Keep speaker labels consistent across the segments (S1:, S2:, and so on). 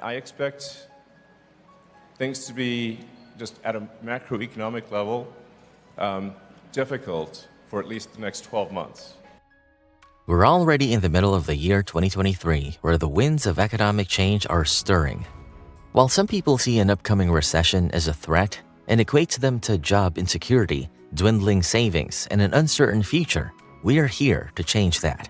S1: I expect things to be, just at a macroeconomic level, difficult for at least the next 12 months.
S2: We're already in the middle of the year 2023, where the winds of economic change are stirring. While some people see an upcoming recession as a threat and equate them to job insecurity, dwindling savings, and an uncertain future, we are here to change that.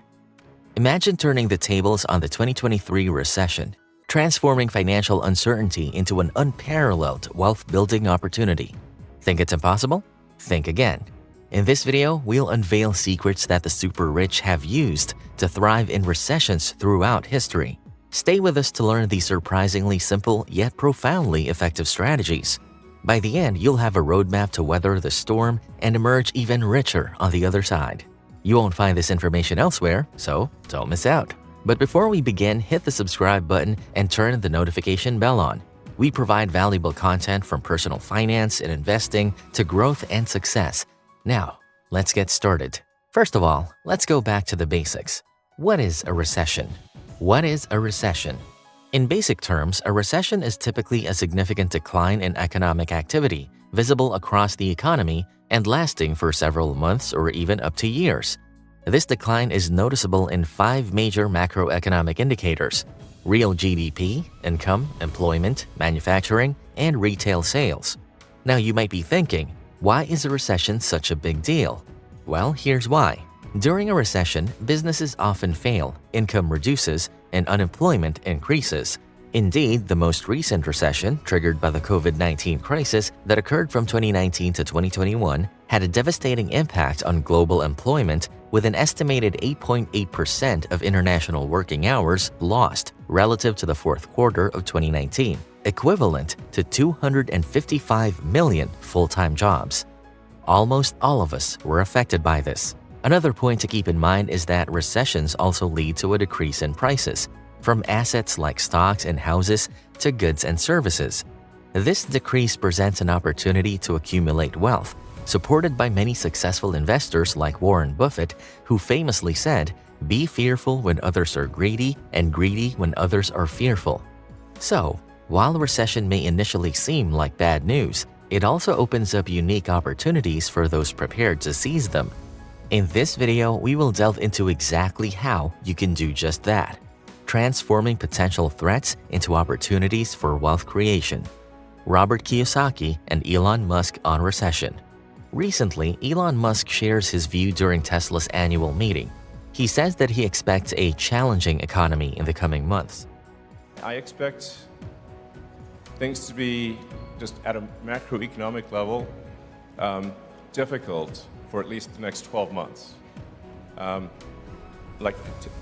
S2: Imagine turning the tables on the 2023 recession, transforming financial uncertainty into an unparalleled wealth-building opportunity. Think it's impossible? Think again. In this video, we'll unveil secrets that the super rich have used to thrive in recessions throughout history. Stay with us to learn these surprisingly simple yet profoundly effective strategies. By the end, you'll have a roadmap to weather the storm and emerge even richer on the other side. You won't find this information elsewhere, so don't miss out. But before we begin, hit the subscribe button and turn the notification bell on. We provide valuable content from personal finance and investing to growth and success. Now, let's get started. First of all, let's go back to the basics. What is a recession? What is a recession? In basic terms, a recession is typically a significant decline in economic activity, visible across the economy and lasting for several months or even up to years. This decline is noticeable in 5 major macroeconomic indicators: real GDP, income, employment, manufacturing, and retail sales. Now you might be thinking, why is a recession such a big deal? Well, here's why. During a recession, businesses often fail, income reduces, and unemployment increases. Indeed, the most recent recession, triggered by the COVID-19 crisis that occurred from 2019 to 2021, had a devastating impact on global employment, with an estimated 8.8% of international working hours lost relative to the fourth quarter of 2019, equivalent to 255 million full-time jobs. Almost all of us were affected by this. Another point to keep in mind is that recessions also lead to a decrease in prices, from assets like stocks and houses to goods and services. This decrease presents an opportunity to accumulate wealth, supported by many successful investors like Warren Buffett, who famously said, "Be fearful when others are greedy, and greedy when others are fearful." So, while a recession may initially seem like bad news, it also opens up unique opportunities for those prepared to seize them. In this video, we will delve into exactly how you can do just that, transforming potential threats into opportunities for wealth creation. Robert Kiyosaki and Elon Musk on recession. Recently, Elon Musk shares his view during Tesla's annual meeting. He says that he expects a challenging economy in the coming months.
S1: I expect things to be, just at a macroeconomic level, difficult for at least the next 12 months.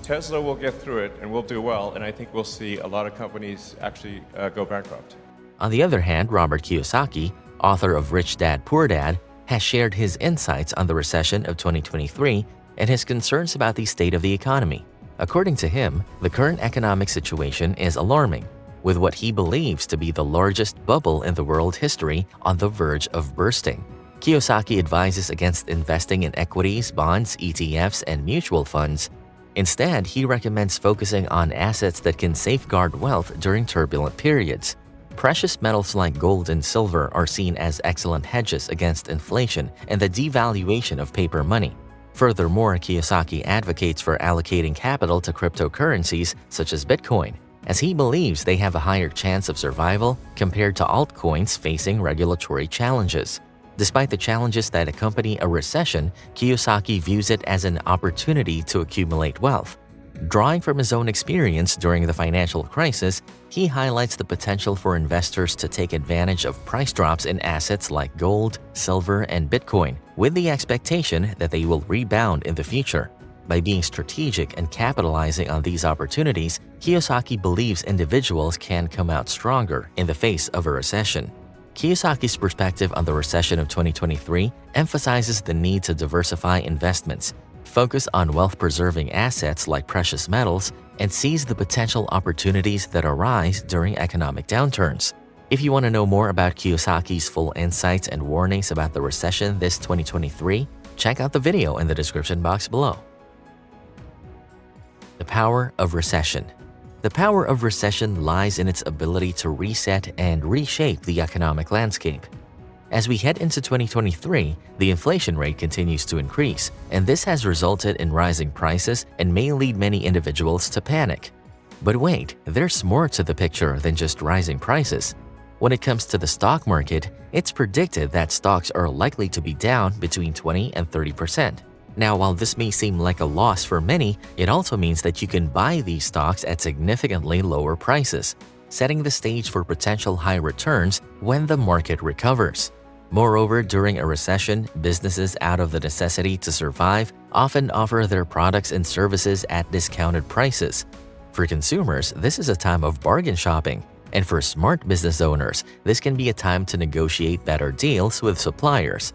S1: Tesla will get through it and we'll do well, and I think we'll see a lot of companies actually go bankrupt.
S2: On the other hand, Robert Kiyosaki, author of Rich Dad, Poor Dad, has shared his insights on the recession of 2023 and his concerns about the state of the economy. According to him, the current economic situation is alarming, with what he believes to be the largest bubble in the world history on the verge of bursting. Kiyosaki advises against investing in equities, bonds, ETFs, and mutual funds. Instead, he recommends focusing on assets that can safeguard wealth during turbulent periods. Precious metals like gold and silver are seen as excellent hedges against inflation and the devaluation of paper money. Furthermore, Kiyosaki advocates for allocating capital to cryptocurrencies such as Bitcoin, as he believes they have a higher chance of survival compared to altcoins facing regulatory challenges. Despite the challenges that accompany a recession, Kiyosaki views it as an opportunity to accumulate wealth. Drawing from his own experience during the financial crisis, he highlights the potential for investors to take advantage of price drops in assets like gold, silver, and Bitcoin, with the expectation that they will rebound in the future. By being strategic and capitalizing on these opportunities, Kiyosaki believes individuals can come out stronger in the face of a recession. Kiyosaki's perspective on the recession of 2023 emphasizes the need to diversify investments, focus on wealth-preserving assets like precious metals, and seize the potential opportunities that arise during economic downturns. If you want to know more about Kiyosaki's full insights and warnings about the recession this 2023, check out the video in the description box below. The power of recession. The power of recession lies in its ability to reset and reshape the economic landscape. As we head into 2023, the inflation rate continues to increase, and this has resulted in rising prices and may lead many individuals to panic. But wait, there's more to the picture than just rising prices. When it comes to the stock market, it's predicted that stocks are likely to be down between 20 and 30%. Now, while this may seem like a loss for many, it also means that you can buy these stocks at significantly lower prices, setting the stage for potential high returns when the market recovers. Moreover, during a recession, businesses, out of the necessity to survive, often offer their products and services at discounted prices. For consumers, this is a time of bargain shopping, and for smart business owners, this can be a time to negotiate better deals with suppliers.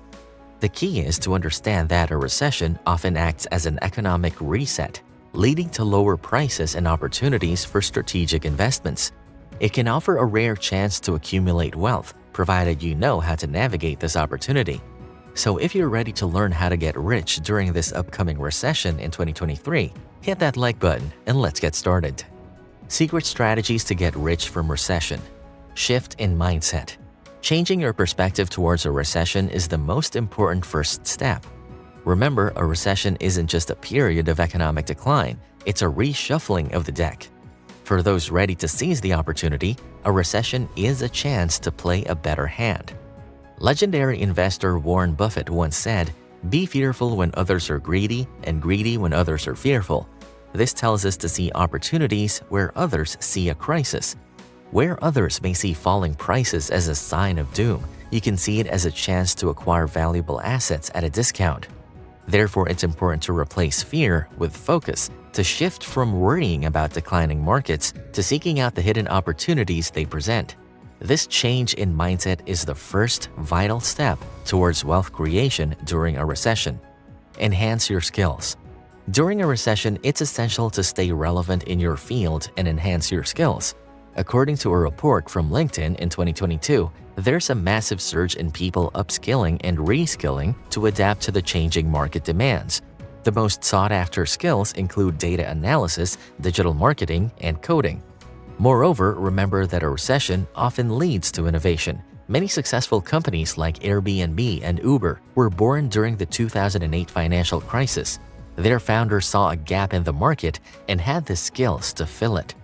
S2: The key is to understand that a recession often acts as an economic reset, leading to lower prices and opportunities for strategic investments. It can offer a rare chance to accumulate wealth, provided you know how to navigate this opportunity. So if you're ready to learn how to get rich during this upcoming recession in 2023, hit that like button and let's get started. Secret strategies to get rich from recession. Shift in mindset. Changing your perspective towards a recession is the most important first step. Remember, a recession isn't just a period of economic decline, it's a reshuffling of the deck. For those ready to seize the opportunity, a recession is a chance to play a better hand. Legendary investor Warren Buffett once said, "Be fearful when others are greedy and greedy when others are fearful." This tells us to see opportunities where others see a crisis. Where others may see falling prices as a sign of doom, you can see it as a chance to acquire valuable assets at a discount. Therefore, it's important to replace fear with focus, to shift from worrying about declining markets to seeking out the hidden opportunities they present. This change in mindset is the first vital step towards wealth creation during a recession. Enhance your skills. During a recession, it's essential to stay relevant in your field and enhance your skills. According to a report from LinkedIn in 2022, there's a massive surge in people upskilling and reskilling to adapt to the changing market demands. The most sought-after skills include data analysis, digital marketing, and coding. Moreover, remember that a recession often leads to innovation. Many successful companies like Airbnb and Uber were born during the 2008 financial crisis. Their founders saw a gap in the market and had the skills to fill it.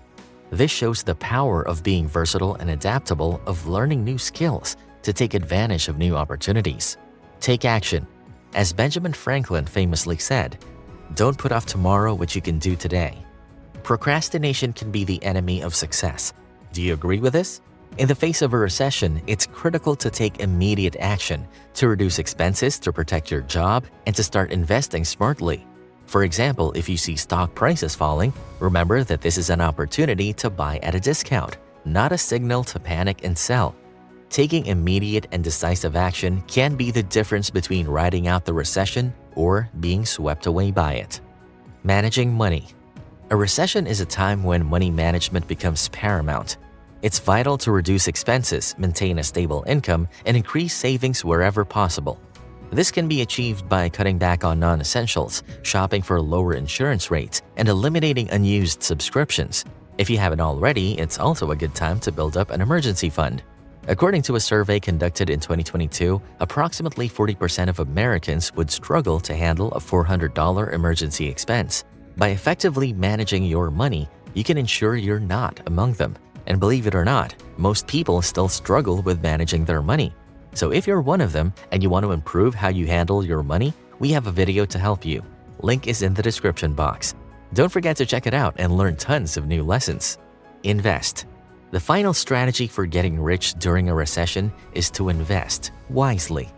S2: This shows the power of being versatile and adaptable, of learning new skills to take advantage of new opportunities. Take action. As Benjamin Franklin famously said, "Don't put off tomorrow what you can do today." Procrastination can be the enemy of success. Do you agree with this? In the face of a recession, it's critical to take immediate action, to reduce expenses, to protect your job, and to start investing smartly. For example, if you see stock prices falling, remember that this is an opportunity to buy at a discount, not a signal to panic and sell. Taking immediate and decisive action can be the difference between riding out the recession or being swept away by it. Managing money. A recession is a time when money management becomes paramount. It's vital to reduce expenses, maintain a stable income, and increase savings wherever possible. This can be achieved by cutting back on non-essentials, shopping for lower insurance rates, and eliminating unused subscriptions. If you haven't already, it's also a good time to build up an emergency fund. According to a survey conducted in 2022, approximately 40% of Americans would struggle to handle a $400 emergency expense. By effectively managing your money, you can ensure you're not among them. And believe it or not, most people still struggle with managing their money. So if you're one of them and you want to improve how you handle your money, we have a video to help you. Link is in the description box. Don't forget to check it out and learn tons of new lessons. Invest. The final strategy for getting rich during a recession is to invest wisely.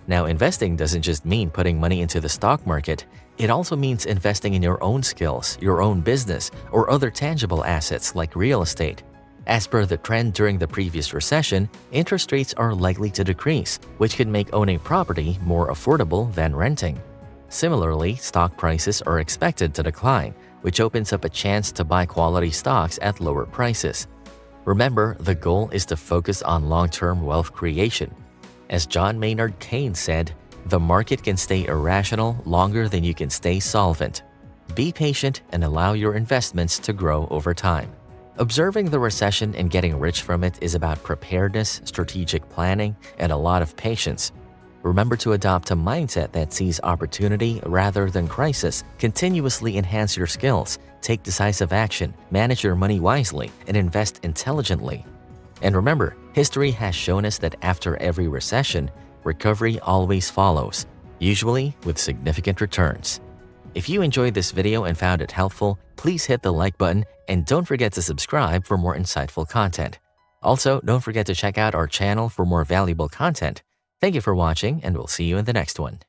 S2: Now, investing doesn't just mean putting money into the stock market. It also means investing in your own skills, your own business, or other tangible assets like real estate. As per the trend during the previous recession, interest rates are likely to decrease, which could make owning property more affordable than renting. Similarly, stock prices are expected to decline, which opens up a chance to buy quality stocks at lower prices. Remember, the goal is to focus on long-term wealth creation. As John Maynard Keynes said, "The market can stay irrational longer than you can stay solvent." Be patient and allow your investments to grow over time. Observing the recession and getting rich from it is about preparedness, strategic planning, and a lot of patience. Remember to adopt a mindset that sees opportunity rather than crisis. Continuously enhance your skills, take decisive action, manage your money wisely, and invest intelligently. And remember, history has shown us that after every recession, recovery always follows, usually with significant returns. If you enjoyed this video and found it helpful, please hit the like button and don't forget to subscribe for more insightful content. Also, don't forget to check out our channel for more valuable content. Thank you for watching, and we'll see you in the next one.